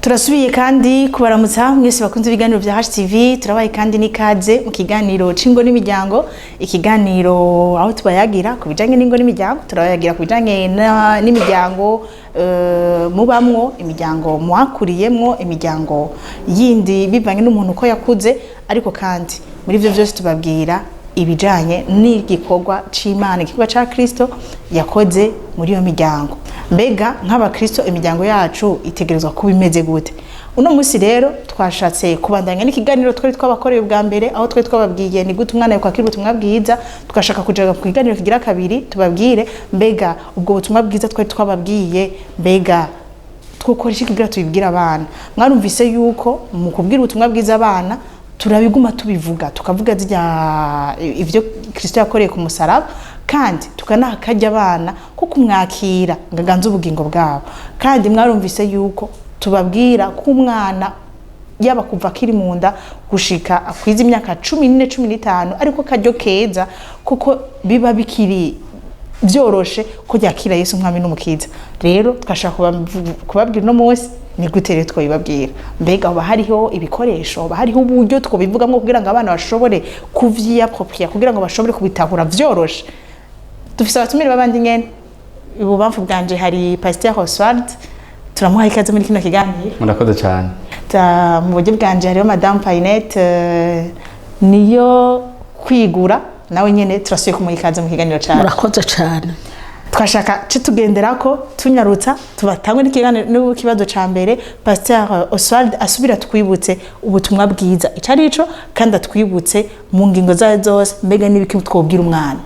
Turasubiye kandi kubaramutsa mwese bakunze ibiganiro vya HTV. Turabaye kandi nikaze mu kiganiro cingo n'imiryango, ikiganiro aho tubayagira ku bijanye n'ingo n'imiryango, turabayagira ku bijanye n'imiryango mubamwo, imiryango mwakuriyemwo, imiryango yindi bivanye n'umuntu uko yakuze, ariko kandi muri ivyo vyose tubabwira ibijanye n'igikorwa c'Imana, igikorwa ca Kristo yakoze muri iyo miryango. Mbega nk'abakristo imiryango yacu itegerezwa kuba imeze gute? Uno musi rero twashatse kubandanya n'ikiganiro twari twabakoreye ubwa mbere, aho twari twababwiye ni gute umwana yakwakira ubutumwa bwiza, tukashaka kujaga ku kiganiro kigira kabiri tubabwire mbega ubwo butumwa bwiza twari twababwiye mbega twokora iki kugira tubibwira abana. Mwarumvise yuko mu kubwira ubutumwa bwiza abana turabiguma tubivuga, tukavuga ivyo Kristo yakoreye ku musaraba, kandi tukanahakajya abana ko kumwakira ngaganza ubugingo bwabo. Kandi mwarumvise yuko tubabwira ko umwana yaba kuva kiri mu nda gushika akwiza imyaka 14 15 ariko karyo keza kuko biba bikiri byoroshe ko yakira Yesu nk'amwe n'umukiza. Rero twashaka kubabwira no munsi ni gute rero twibabwira mbega hoba hariho ibikoresho, hoba hariho uburyo twobivugamwo kugira ngo abana bashobore kuvyiapproprier, kugira ngo bashobore kubitahura vyoroshe. Dufise abatumire babandi nyene. Ibubamfu bwanje hari Pasteur Oswald, turamuha ikaze muri kino kiganiro. Murakoze cyane. Mu buryo bwanje hariho Madame Painette niyo kwigura, nawe nyene turasuye kumuha ikaze mu kiganiro cyane. Murakoze cyane. Twashaka tugenderako tunyarutsa tubatangwe n'ikiganiro n'ikibazo ca mbere. Pasteur Oswald asubira twibutse ubutumwa bwiza icari ico, kandi atwibutse mu ngingo zayo zose mbega n'ibiki twobwira umwana.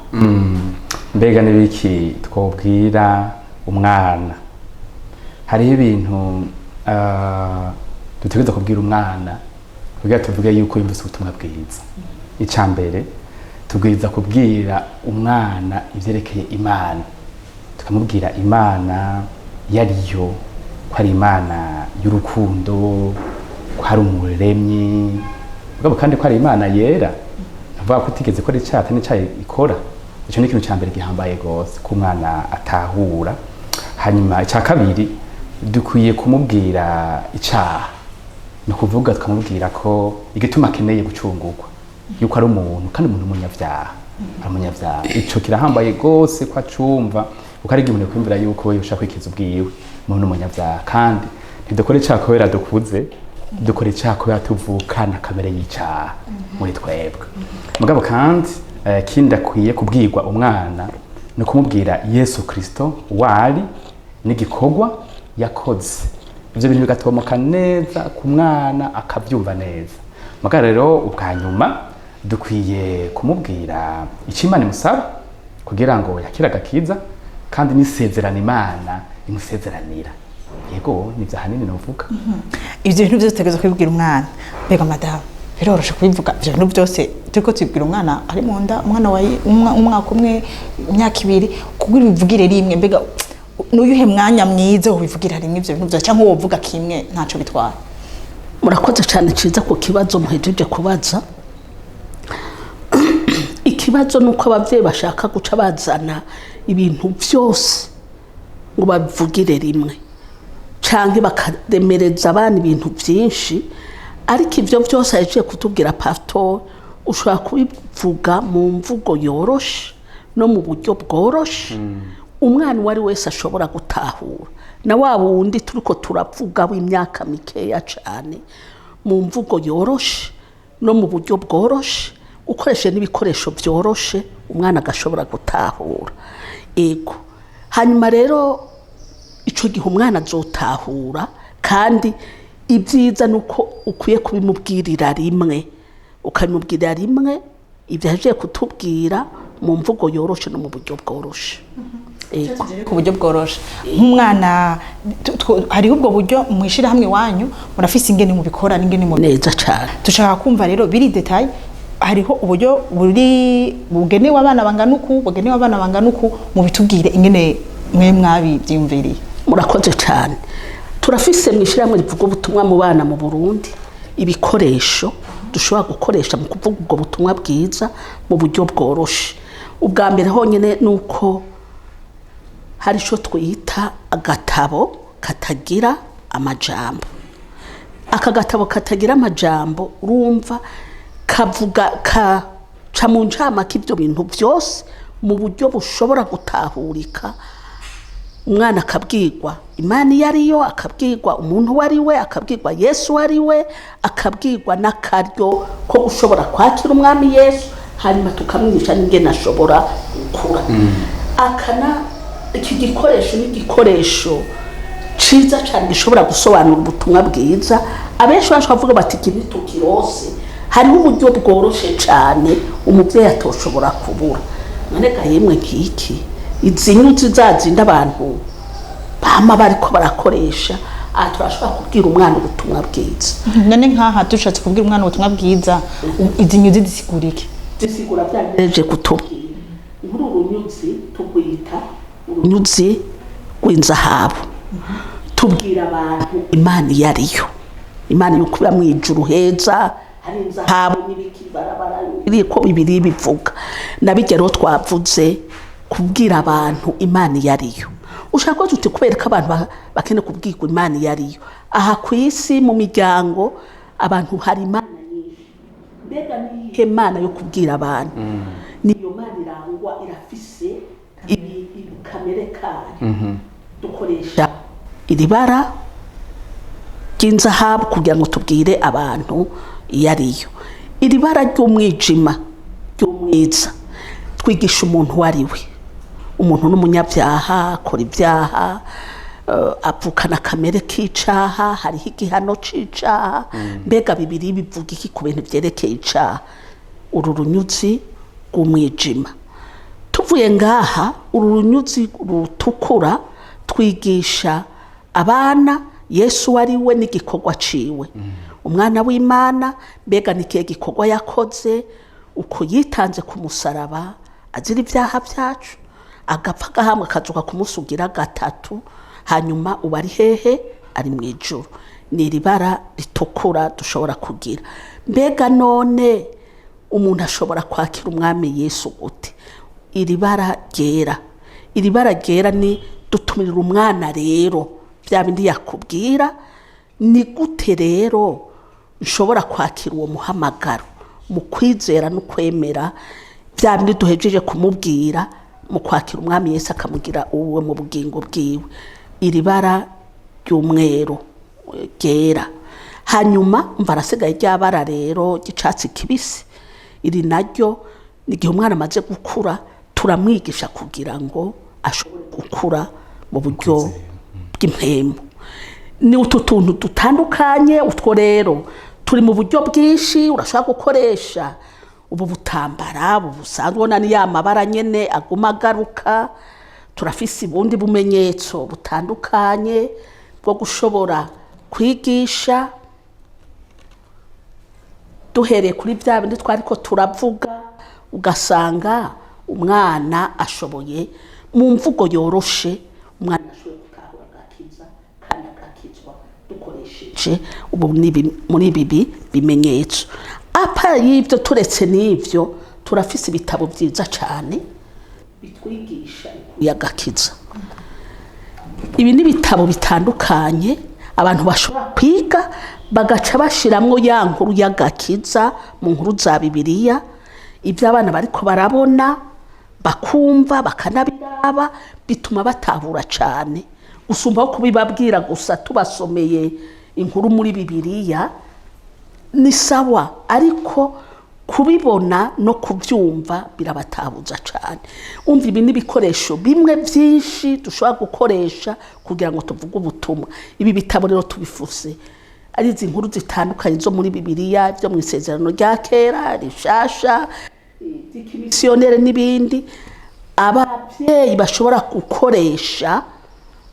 Mbega n'ibiki twobwira umwana. Hariho ibintu dutegerezwa kubwira umwana kugira tuvuge yuko yumvise ubutumwa bwiza. Ica mbere tubwiriza kubwira umwana ivyerekeye Imana, tukamubwira Imana yariyo, ko ari Imana y'urukundo, ko hari umuremyi, kandi ko ari Imana yera, avuga ko utigeze ko icyaha n'icyaha ikora. Ico ni ikintu cya mbere gihambaye gose ko umwana atahura. Hanyuma icya kabiri dukwiye kumubwira icyaha, no kuvuga tukamubwira ko igituma akeneye gucungurwa yuko ari umuntu, kandi umuntu umunyavyaha, ari umunyavyaha. Ico kirahambaye gose ko acumva, kuko ari igihe kwimvira yuko we ushaka kwikiza ubwiwe umuntu umunyavyaha. Kandi ntidukore icyaha kubera dukuze, dukore icyaha kubera tuvukana kamere y'icyaha muri twebwe. Mugabo kandi kindi akwiye kubwirwa umwana no kumubwira Yesu Kristo wari n'igikorwa yakoze. Ivyo bintu bigatomoka neza ku mwana akavyumva neza. Mugabo rero ubwa nyuma dukwiye kumubwira icyo Imana imusaba kugira ngo yakire agakiza, kandi n'isezerano Imana imusezeranira. Yego nivyo hanini novuga. Ivyo bintu byose tegeza kubibwira umwana. Mbega madame biroroshe kubivuga ivyo bintu byose turiko tubwira umwana ari mu nda, umwana wa umwaka umwe, imyaka 2, kugira bivugire rimwe. Mbega n'uyuhe mwanya mwiza ubivugira rimwe ivyo bintu byose, cyangwa wovuga kimwe ntaco bitwara? Murakoze cyane ciza ku kibazo muhejeje kubaza. Ikibazo nuko abavyeyi bashaka guca bazana ibintu byose ngo babivugire rimwe, canke bakademereza abana ibintu byinshi. Ariko ivyo byose aje kutubwira pastor, ushobora kubivuga mu mvugo yoroshe no mu buryo bworoshe, umwana wari wese ashobora gutahura. Na wa wundi turiko turavuga w'imyaka mikeya cyane, mu mvugo yoroshe no mu buryo bworoshe, ukoreshe n'ibikoresho byoroshe, umwana agashobora gutahura. Ego hanyuma rero ico gihe umwana azotahura, kandi ibyiza nuko ukwiye kubimubwirira rimwe, ukamubwirira rimwe ibyo aje kutubwira mu mvugo yoroshe no mu buryo bworoshe. Ego ku buryo bworoshe nk'umwana hariho ubwo buryo mwishira hamwe wanyu, murafise ingene mu bikora n'ingene mu neza cyane. Tushaka kumva rero biri detail, hariho uburyo buri bugenewe abana banganuku, bugenewe abana banganuku, mu bitubwire ingene mwe mwabivyumviriye. Murakoze cyane. Turafise mwishiramwe rivuga ubutumwa mu bana mu Burundi ibikoresho dushobora gukoresha mu kuvuga ubwo butumwa bwiza mu buryo bworoshe. Ubwa mbere honyene nuko hari ico twita agatabo katagira amajambo. aka gatabo katagira amajambo urumva kavuga kaca mu ncamake ibyo bintu byose mu buryo bushobora gutahurika. Umwana akabwirwa Imana iyo ariyo, akabwirwa umuntu uwo ari we, akabwirwa Yesu uwo ari we, akabwirwa n'akaryo ko gushobora kwakira umwami Yesu, hanyuma tukamwigisha n'ingene ashobora gukura. Iki gikoresho ni igikoresho ciza cyane gishobora gusobanura ubutumwa bwiza. Abenshi bavuga bati iki ntitukirose, hariho uburyo bworoshe cyane umubyeyi atoshobora kubura. None ga yemwe nk'iki, izi nyuzi zazinda abantu bama bariko barakoresha, turashobora kubwira umwana ubutumwa bwiza. None nk'aha dushatse kubwira umwana ubutumwa bwiza, izi nyuzi zisigura iki? Zisigura byagejeje kutubwira. Nkuru urunyuzi tugwita urunyuzi rw'inzahabu. Tubwira abantu Imana iyo ariyo, Imana yo kuba mu ijuru heza, hari inzahabu n'ibiki barabara biriko bibiri bivuga. Nabigero twavuze kubwira abantu Imana iyo ariyo. Ushaka ko tuti kubereka abantu bakene kubwirwa Imana iyo ariyo. Aha ku isi mu miryango abantu hari Imana nyinshi. Mbega ni Imana yo kubwira abantu. Niyo Mana irangwa irafise ibi kamere kayo. Dukoresha iri bara ry'inzahabu kugira ngo tubwire abantu iyo ariyo. Iri bara ry'umwijima ry'umwiza twigisha umuntu uwo ari we. Umuntu n'umunyabyaha, akora ibyaha, avukana kamere k'icaha, hariho igihano c'icaha. Mbega bibiri bivuga iki ku bintu byerekeye icaha? Uru runyuzi rw'umwijima. Tuvuye ngaha, uru runyuzi rutukura twigisha abana Yesu ari we n'igikorwa ciwe. Umwana w'Imana, mbega nikiye gikorwa yakoze, uko yitanze ku musaraba azira ibyaha byacu, agapfa gahamwe akazuka kumusugira gatatu, hanyuma uba ari hehe? Ari mu ijuru. Ni ribara ritukura dushobora kugira. Mbega none umuntu ashobora kwakira umwami Yesu gute? Iri bara ryera. Iri bara ryera ni dutumirira umwana rero bya bindi yakubwira. Ni gute rero nshobora kwakira uwo muhamagaro mu kwizera no kwemera bya bindi duhejeje kumubwira, mu kwakira umwami Yesu akamugira uwe mu bugingo bwiwe? Iri bara ry'umweru ryera. Hanyuma mvarasigaye ryabara rero gicatsi kibisi. Iri naryo nigihe umwana amaze gukura turamwigisha kugira ngo ashobore gukura mu buryo bw'impemu. Ni utu tuntu dutandukanye. Utwo rero turi mu buryo bwinshi. Urashobora gukoresha ubu butambara busanzwe ubona ni ya mabara nyene aguma agaruka. Turafise ubundi bumenyetso butandukanye bwo gushobora kwigisha duhereye kuri bya bindi twariko turavuga, ugasanga umwana ashoboye mu mvugo yoroshe, umwana ashoboye gutahura agakiza kandi agakizwa dukoresheje ubu muri ibi bimenyetso. Apa y'ibyo turetse n'ibyo turafise ibitabo byiza cyane bitwigisha y'agakiza. Ibi ni ibitabo bitandukanye abantu bashobora kwiga bagaca bashiramwo ya nkuru y'agakiza mu nkuru za Bibiliya. Ibyo abana bariko barabona bakumva bakanabiraba bituma batahura cyane gusumba kubibabwira gusa tubasomeye inkuru muri Bibiliya. Ni sawa, ariko kubibona no kubyumva birabatabuza cyane. Umva ibi n'ibikoresho bimwe byinshi dushobora gukoresha kugira ngo tuvuge ubutumwa. Ibi bitabo rero tubifuse ari izi nkuru zitandukanye zo muri Bibiliya, byo mu isezerano rya kera, rishasha, ikimisiyonere n'ibindi ababyeyi bashobora gukoresha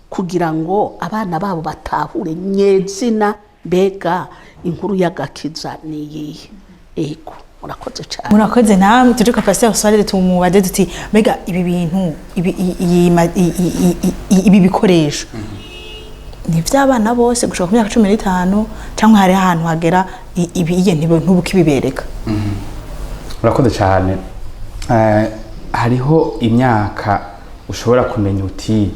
kugira ngo abana babo batahure nyezina mbega inkuru y'agakiza niyihe. Ego murakoze cyane. Murakoze namwe. Tuje kwa Pastor Swalide tumubaze tuti mbega ibi bintu ibi bikoresho ni by'abana bose gushaka ku myaka 15 cyangwa hari ahantu hagera ibiye ntubukibibereka? Murakoze cyane. Hariho imyaka ushobora kumenya uti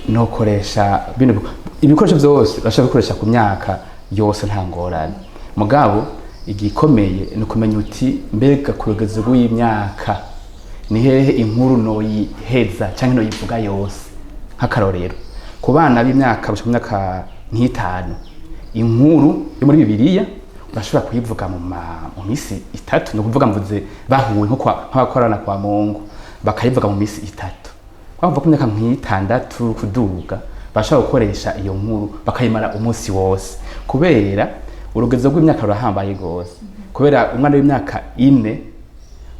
no koresha bino ibikoresho byose bashaka gukoresha ku myaka yose nta ngorane mugabo igikomeye ni ukumenya uti mbega kurugeza rw'imyaka ni hehe inkuru noyiheza cyangwa noyivuga yose nk'akarorero ku bana b'imyaka gushika mu myaka nk'itanu inkuru yo muri Bibiliya urashobora kuyivuga mu misi 3 no kuvuga mvuze bahuwe nko nk'abakorana kwa Mungu bakayivuga mu misi 3 kwavuga ku myaka nk'itandatu kuduga bashobora gukoresha iyo nkuru bakayimara umunsi wose kubera urugezo rw'imyaka rurahambaye gose kubera umwana w'imyaka 4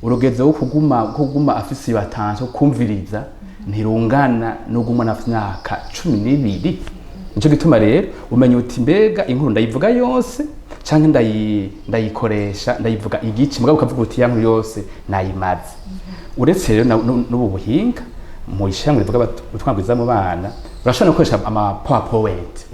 urugezo wo kuguma afise batanze kumviriza ntirungana no gumana afite imyaka 12 nico gituma rero umenya uti mbega inkuru ndayivuga yose canke ndayikoresha ndayivuga igice mugabo ukavuga uti yankuru yose nayimaze uretse rero n'ubu buhinga mu ishyamba rivuga utwagwiza mu bana urashobora gukoresha ama PowerPoint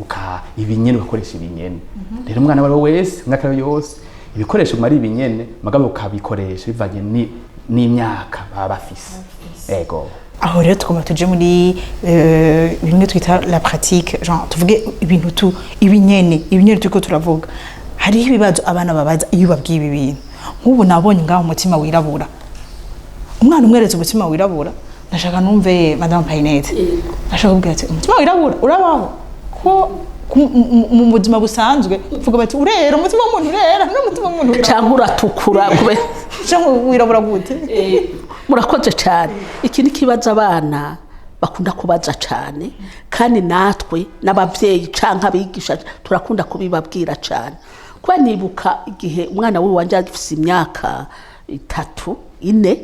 ibinyene ugakoresha ibinyene rero umwana wari wese mwaka yose ibikoresho mari ibinyene mugabo ukabikoresha bivanye n'imyaka baba bafise ego aho rero tukoma tuje muri bimwe twita la pratique genre tuvuge ibintu ibinyene turiko turavuga hari ibibazo abana babaza iyo babwiye ibi bintu nk'ubu nabonye ngaho umutima wirabura umwana umweretse umutima wirabura nashaka numve madame Painette ashaka kubwira ati umutima wirabura urabaho ko mu buzima busanzwe uvuga bati urera umutima w'umuntu urera n'umutima w'umuntu urera cyangwa uratukura kubera cyangwa wirabura gute murakoze cyane iki ni kibaza abana bakunda kubaza cyane kandi natwe n'abavyeyi canka abigisha turakunda kubibabwira cyane kwa nibuka igihe umwana we wanje agifise imyaka 3 4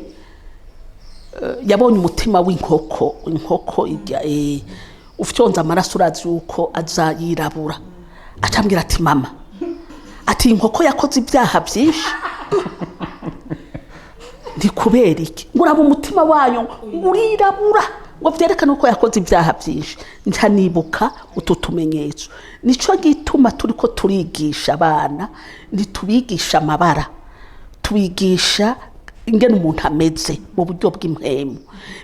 yabonye umutima w'inkoko ijya ufyonza amaraso urazi yuko aza yirabura acambwira ati mama ati inkoko yakoze ibyaha byinshi ndi kubera iki nguraba umutima wayo urirabura ngo vyerekane uko yakoze ibyaha byinshi nca nibuka utu tumenyetso nico gituma turiko turigisha abana ntitubigisha amabara tubigisha ingene umuntu ameze mu buryo bw'impemu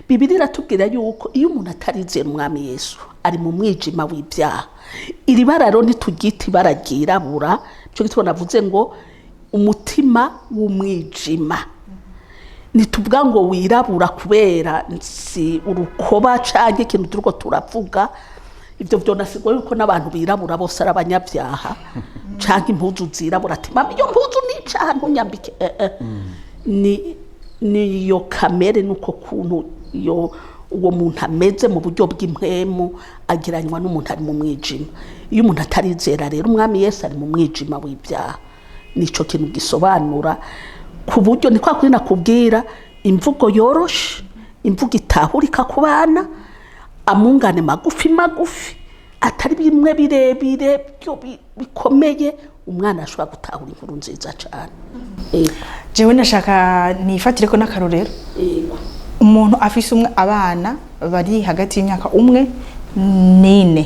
Bibiliya iratubwira yuko iyo umuntu atarizera umwami Yesu ari mu mwijima w'ibyaha iri bararo ntitugita ibara ryirabura cyo gituma navuze ngo umutima w'umwijima nituvuga ngo wirabura kubera si urukoba canke ikintu turiko turavuga ivyo nasigwa yuko n'abantu birabura bose ari abanyabyaha canke impuzu zirabura ati mama iyo mpuzu ni cantu nyambike ni yo kamere nuko kuntu yo uwo muntu ameze mu buryo bw'impemu agiranywa n'umuntu ari mu mwijima iyo umuntu atarizera rero umwami Yesu ari mu mwijima w'ibyaha nico kintu gisobanura ku buryo ni kwa kuri nakubwira imvugo yoroshe imvugo itahurika ku bana amungane magufi atari bimwe birebire byo bikomeye umwana ashobora gutahura inkuru nziza cyane jewe nashaka nifatire ko n'akarorero umuntu afise abana bari hagati y'imyaka 1 n'4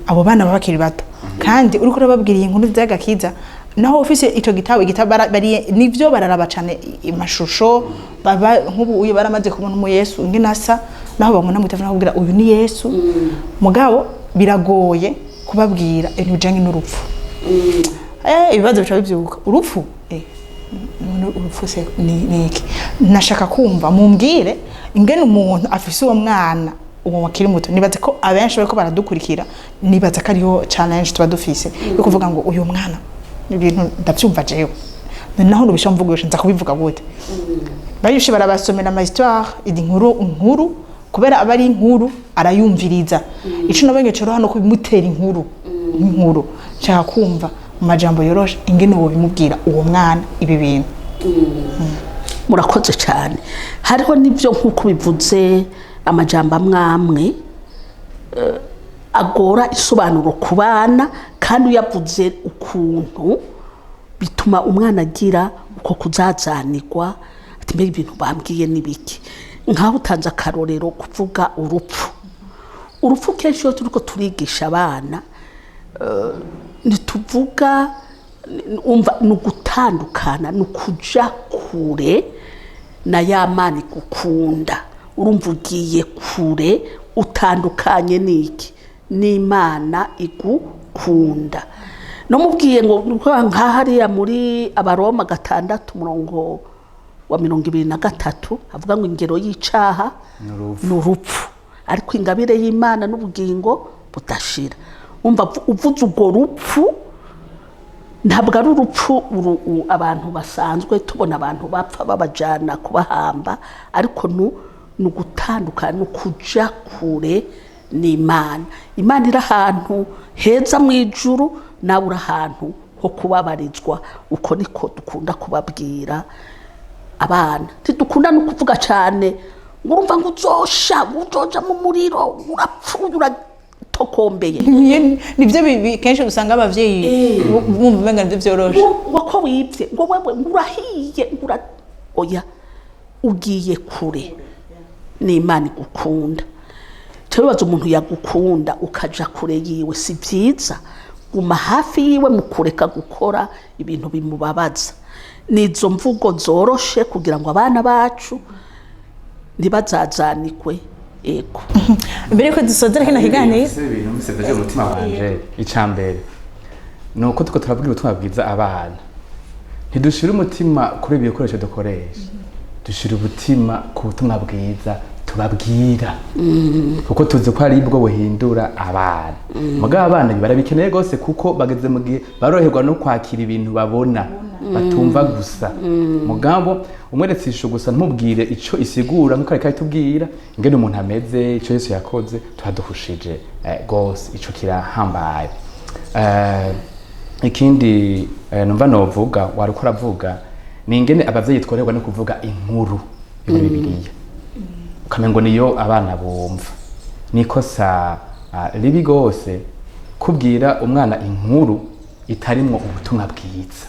abo bana babakiri bato kandi uriko urababwiriye inkuru z'agakiza naho ufise ico gitabo bari nivyo bararaba cyane amashusho baba nk'ubu uyu baramaze kubona mu Yesu nginasa naho bamuna mutavuna kubwira uyu ni Yesu mugabo biragoye kubabwira ibintu bijanye n'urupfu ibibazo bica bivyuka urupfu urupfu se ni iki nashaka kumva mumbwire ingene umuntu afise uwo mwana uwo wakiri muto nibaze ko abenshi bariko baradukurikira nibaze ko ariho challenge tuba dufise yo kuvuga ngo uyu mwana ibintu ndavyumva jewe naho nubisha mvugisha nza kubivuga gute bayushi barabasomera ama histoire inkuru kubera abari inkuru arayumviriza ico nabenge cyo hano kubimutera inkuru nshaka kumva majambo yoroshe ingene wo bimubwira uwo mwana ibi bintu murakoze cyane hariho nivyo nkuko bivuze amajambo amwamwe agora isobanuro ku bana kandi uyavuze ukuntu bituma umwana agira uko kuzazanirwa ati mbega ibintu bambwiye nibiki nkaho utanze akarorero kuvuga urupfu kenshi iyo turiko turigisha abana nituvuga umva nugutandukana nukuja kure na yamani gukunda urumva ugiye kure utandukanye niki n'Imana igukunda namubwiye ngo nk'ahariya muri abaroma 6:23 avuga ngo ingero y'icaha n'urupfu ariko ingabire y'Imana n'ubugingo budashira. Umva uvuze ubwo rupfu ntabwo ari urupfu abantu basanzwe tubona abantu bapfa babajana kubahamba, ariko n'ugutandukana no kuja kure n'Imana. Imana iri ahantu heza mu ijuru, nawe uri ahantu ho kubabarizwa. Uko niko dukunda kubabwira abana. Tidukunda no kuvuga cyane ngo urumva ngo uzoja mu muriro urapfuye uratokombeye. Nibyo kenshi usanga abavyeyi bumva umenga nivyo byoroshe. Wako wibye ngo wewe urahiye oya ugiye kure n'Imana igukunda. Tubibaza umuntu yagukunda ukaja kure yiwe si byiza. Guma hafi yiwe mukureka gukora ibintu bimubabaza. Nizo mvugo zoroshe kugira ngo abana bacu ntibazazanikwe. Ego mbere ko dusozera kino kiganiro ibintu bisezeje umutima wanje. Icambere nuko tuko turavugira ubutumwa bwiza abana, ntidushira umutima kuri ibi bikoresho dukoresha, dushira umutima ku butumwa bwiza tubabwira, kuko tuzi ko ari bwo buhindura abana. Mugabo abana barabikeneye gose kuko bageze mu gihe baroherwa no kwakira ibintu babona batumva gusa. Mugabo umweretsisho gusa ntubwire ico isigura nkuko ariko tubwira ingene umuntu ameze, ico Yesu yakoze twaduhushije gose, ico kirahambaye. Ikindi numva novuga wari ko ravuga ni ingene abavyeyi tworerwa no kuvuga inkuru yo muri Bibiliya, ukamengo niyo abana bumva. Nikosa ribi gose kubwira umwana inkuru itarimwo ubutumwa bwiza.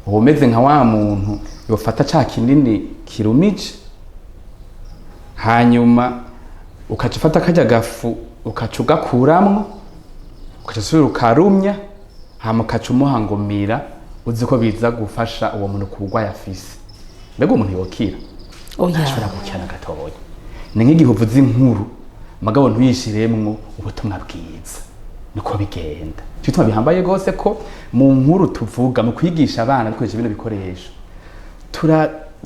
Umeze nka wa muntu yofata ca kinini kirumije, hanyuma ukacufata kajya gafu ukacugakuramwo, ukacusubira ukarumya, hama ukacumuhangumira, uzi ko biza gufasha uwo muntu kurwaya afise. Mbega umuntu yokira ashobora gukira gatoya. Ni nk'igihe uvuze inkuru mugabo ntuyishiremwo ubutumwa bwiza, niko bigenda. Cyitwa bihambaye gose ko mu nkuru tuvuga mu kwigisha abana bikoresha bino bikoresho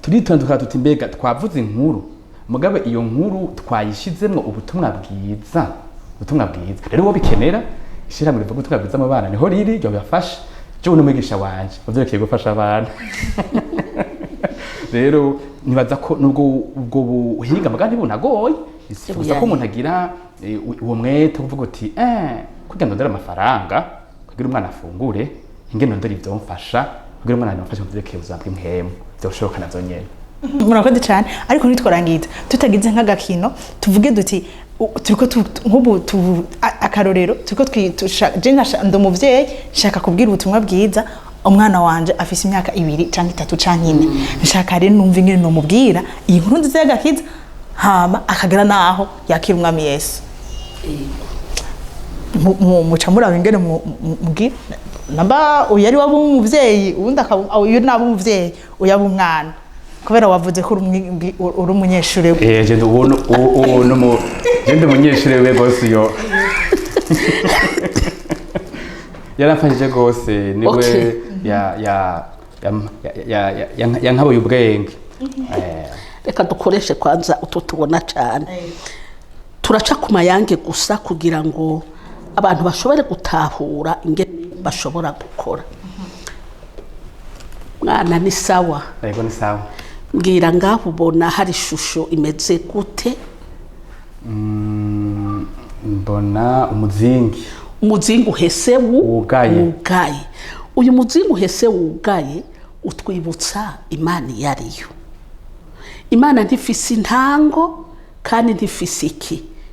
turitonda tuti mbega twavuze inkuru mugabo iyo nkuru twayishizemwo ubutumwa bwiza. Rero wo bikenera ishira muri ubutumwa bwiza mu bana niho riri ryo bafasha. Cyo n'umwigisha wanje uvyerekeye gufasha abana. Rero nibaza ko nubwo ubwo buhinga magandi bunagoye, isifuza ko umuntu agira uwo mwete kuvuga uti kugira ngo ndare amafaranga kugira umwana afungure, ingene ndari ivyo mfasha kugira umwana amfashe muvyerekeye ubuzima bw'impemu byoshoboka nazo nyene. Murakoze cyane, ariko nitwarangiza tutagize nk'agakino tuvuge duti turiko nk'ubu akarorero turiko ndo muvyeyi nshaka kubwira ubutumwa bwiza umwana wanje afise imyaka 2 canke 3 canke 4. Nshaka rero numva ingene no mubwira iyi nkuru nziza y'agakiza hama akagera naho yakira umwami Yesu. Muca muraba ingene mubwira namba uyari wabo umuvyeyi ubundi uyu nabo umuvyeyi uyaba umwana kubera wavuze ko uri umunyeshure. Je ubona je umunyeshure we gose yo yarafashije gose niwe yankaboye ubwenge. Reka dukoreshe kwanza utu tubona cyane, turaca ku mayange gusa kugira ngo abantu bashobore gutahura ingene bashobora gukora. Mwana ni sawa? Yego ni sawa. Mbwira ngaho ubona hari ishusho imeze gute? Mbona umuzingi uhese wugaye. Uyu muzingi uhese wugaye utwibutsa Imana yariyo. Imana ntifise intango kandi ntifise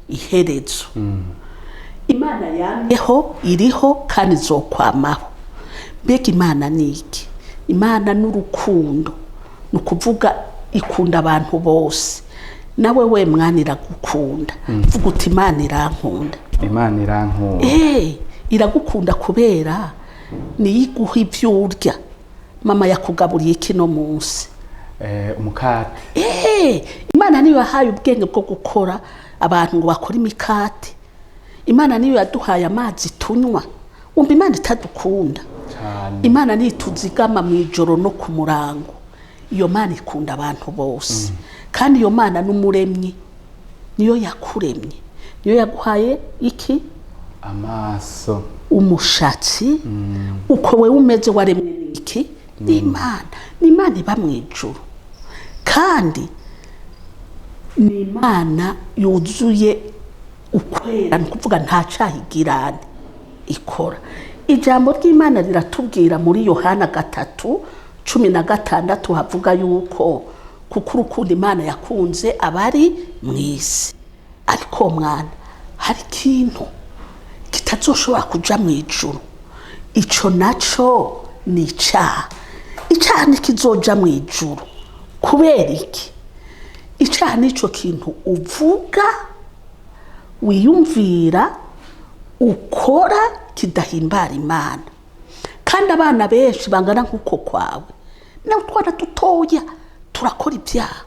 iherezo. Imana yamyeho, iriho kandi izokwamaho. Mbega Imana ni iki? Imana n'urukundo, nukuvuga ikunda abantu bose. Nawe we mwana iragukunda. Vuga uti Imana irankunda. Imana irankunda. Iragukunda kubera niyiguha ivyo urya. Mama yakugaburiye kino munsi. Umukate. Imana niyo yahaye ubwenge bwo gukora abantu ngo bakora imikate. Imana niyo yaduhaye amazi tunywa. wumva imana itadukunda cyane imana nituzigama mu ijoro no ku murango iyo mana ikunda abantu bose kandi iyo mana n'umuremyi niyo yakuremye niyo yaguhaye iki amaso umushatsi uko wewe umeze waremwe iki ni imana iba mu ijuru kandi ni imana yuzuye ukwera ni ukuvuga nta cahigirane ikora ijambo ry'imana riratubwira muri Yohana 3:16 havuga yuko kuko urukundo imana yakunze abari mu isi ariko mwana hari ikintu kitazoshobora kuja mu ijuru ico naco ni icaha ntikizoja mu ijuru kubera iki icaha nico kintu uvuga wiyumvira ukora kidahimbara imana kandi abana benshi bangana nk'uko kwawe nawe twana dutoya turakora ibyaha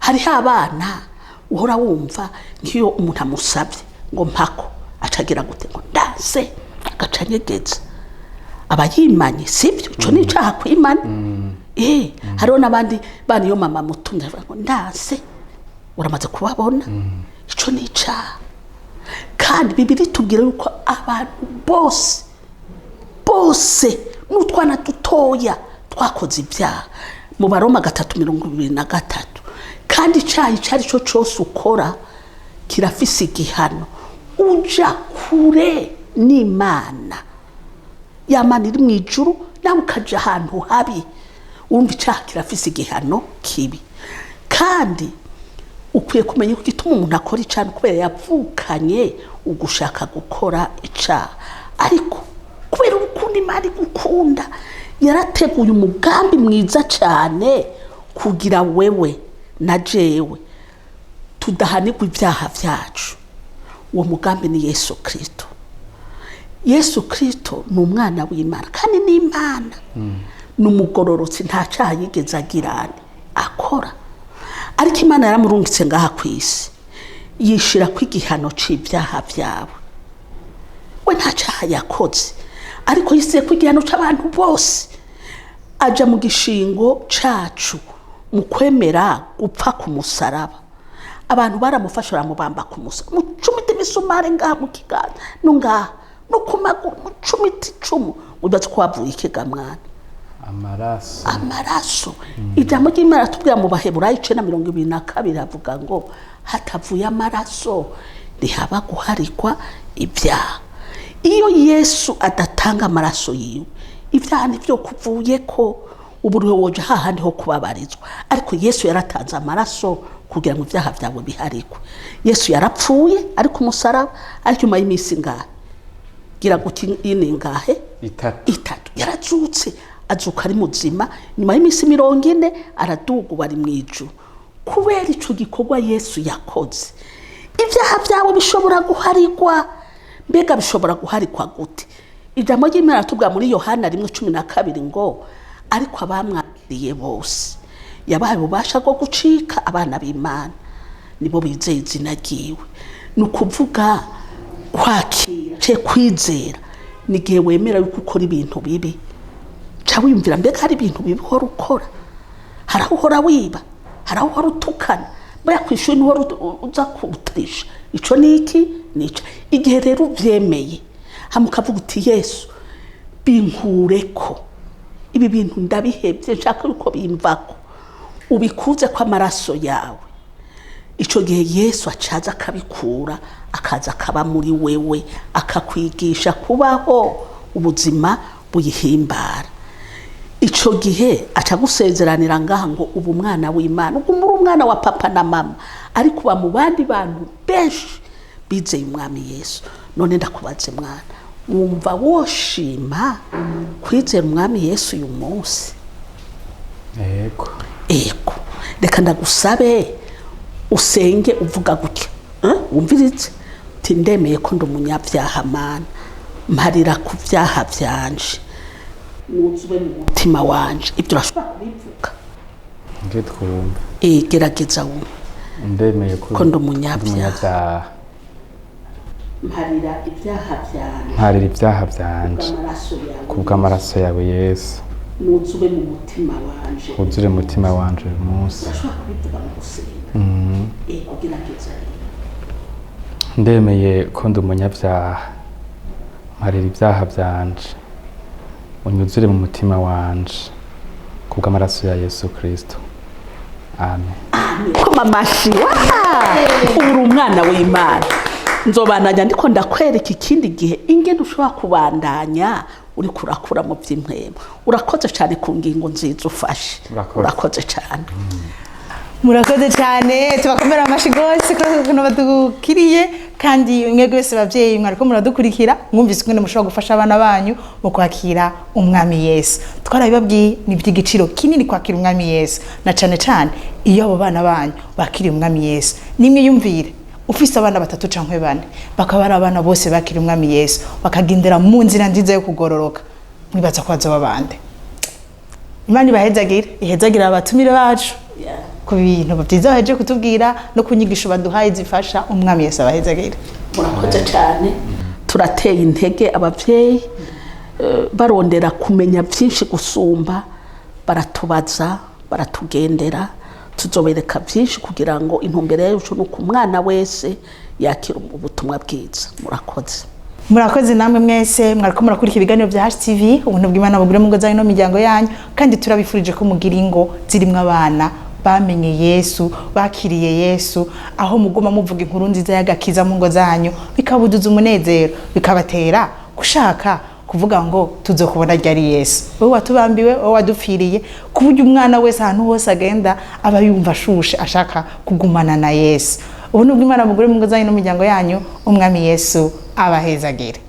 hariho abana uhora wumva nk'iyo umuntu amusabye ngo mpako acagira gute ngo ndase agaca anyegeza aba yimanye sibyo ico ni icaha kwimana hariho n'abandi bana iyo mama mutumye ngo ndase uramaze kubabona ico ni icaha kandi Bibiliya itubwira yuko abantu bose n'utwana dutoya twakoze ibyaha mu Baroma 3:23 kandi icaha ico ari cyo cyose ukora kirafise igihano uja kure n'Imana yamana iri mu ijuru nawe ukaja ahantu habi wumva icaha kirafise igihano kibi kandi ukwiye kumenya ko gituma umuntu akora icana kubera yavukanye ugushaka gukora icaha ariko kubera urukundo Imana igukunda yarateguye umugambi mwiza cyane kugira wewe na jewe tudahanirwa ibyaha byacu uwo mugambi ni Yesu Kristo ni umwana w'Imana kandi ni Imana n'umugororotsi nta cyaha yigeze agirane akora ariko Imana yaramurungitse ngaha ku isi yishira ku igihano c'ibyaha byawe we nta cyaha yakoze ariko yise ku igihano c'abantu bose aja mu gishingo cacu mu kwemera gupfa ku musaraba abantu baramufasha baramubamba ku musaraba mucumita imisumari ngaha mu kiganza no ngaha no ku maguru mucumita icumu ubatse ko wavuye ikigamwana amaraso ijambo ry'Imana tubwira mu Baheburayo 9:22 avuga ngo hatavuye amaraso ntihaba guharikwa ibyaha iyo Yesu adatanga amaraso yiwe ibyaha nivyo kuvuye ko uburiwe woje hahandi ho kubabarizwa ariko Yesu yaratanze amaraso kugira ngo ibyaha byawe biharikwe Yesu yarapfuye ariko umusaraba ariko nyuma y'imisi ngahe gira guti ine ngahe itatu yarazutse azuka ari muzima nyuma y'imisi 40 araduga bari mu ijuru kubera ico gikorwa Yesu yakoze ibyaha byawe bishobora guharikwa mbega bishobora guharikwa gute ijambo ry'Imana tubwa muri Yohana 1:12 ngo ariko abamwakiriye bose yabaye ububasha bwo gucika abana b'Imana nibo bizeye izina ryiwe nukuvuga kwakira kwizera nigihe wemera yuko ukora ibintu bibi wiyumvira mbega hari ibintu bibi uhora ukora hari aho uhora wiba hari aho uhora utukana baya kwishuri uhora uza kuturisha ico niki nica igihe rero uvyemeye hamukavuga uti Yesu binkureko ibi bintu ndabihebye nshaka uko bimvako ubikuze kwa amaraso yawe ico gihe Yesu acaza akabikura akaza akaba muri wewe akakwigisha kubaho ubuzima buyihimbara ico gihe acagusezeranira ngaha ngo ubu mwana w'Imana uko muri umwana wa papa na mama ariko ba mu bandi bantu benshi bizeye umwami Yesu none ndakubaze mwana wumva woshima kwizera umwami Yesu uyu munsi ego reka ndagusabe usenge uvuga gutya wumvirize uti ndemeye ko ndi umunyabyaha mana mparira ku byaha byanje nuzwe mu mutima wanje ibyo urashobora kubivuga twumva gerageza wumve ndemeye ko ndi umunyabyaha mparira ibyaha byanjye mparira ibyaha byanje kubw'amaraso yawe Yesu nuzure mu mutima wanje wuzure mu mutima wanje uyu munsi urashobora kubivuga mu gusenga kugerageza ndemeye ko ndi umunyabyaha mparira ibyaha byanje unyuzure mu mutima wanje kubw'amaraso ya Yesu Kristo amen. Koma amashi uri umwana w'Imana nzobandanya ndiko ndakwereka ikindi gihe ingene ushobora kubandanya uri kurakura mu by'impwemu. Urakoze cyane ku ngingo nziza ufashe. Urakoze cyane. Murakoze cyane tubakomera amashi gose kuno badukiriye kandi mwebwe wese bavyeyi mwariko muradukurikira mwumvise ingene mushobora gufasha abana banyu mu kwakira umwami Yesu. Twarabibabwiye ni by'igiciro kinini kwakira umwami Yesu na cyane iyo abo bana banyu bakiriye umwami Yesu. Nimwe yumvire ufise abana 3 canke 4 bakaba ari abana bose bakiriye umwami Yesu bakagendera mu nzira nziza yo kugororoka mwibaza ko bazoba bande. Imana ibahezagire ihezagira abatumire bacu ku bintu byiza baje kutubwira no kunyigisha baduhaye zifasha umwami Yesu abahezagire. Murakoze cyane turateye intege abavyeyi barondera kumenya byinshi gusumba baratubaza baratugendera tuzobereka byinshi kugira ngo intumbero yacu no ku mwana wese yakira ubutumwa bwiza. Murakoze namwe mwese mwariko murakurikira ibiganiro bya HTV ubuntu bw'Imana bugure mu ngo zanyu no miryango yanyu kandi turabifurije ko mugira ingo zirimwe abana bamenye Yesu bakiriye Yesu aho mugoma muvuga inkuru nziza y'agakiza mu ngo zanyu bikabuduza umunezero bikabatera gushaka kuvuga ngo tuzokubona ryari Yesu wowe watubambiwe wowe wadupfiriye kuburyo umwana wese ahantu hose agenda aba yumva ashushe ashaka kugumana na Yesu. Ubuntu bw'Imana bugure mu ngo zanyu no miryango yanyu umwami Yesu abahezagire.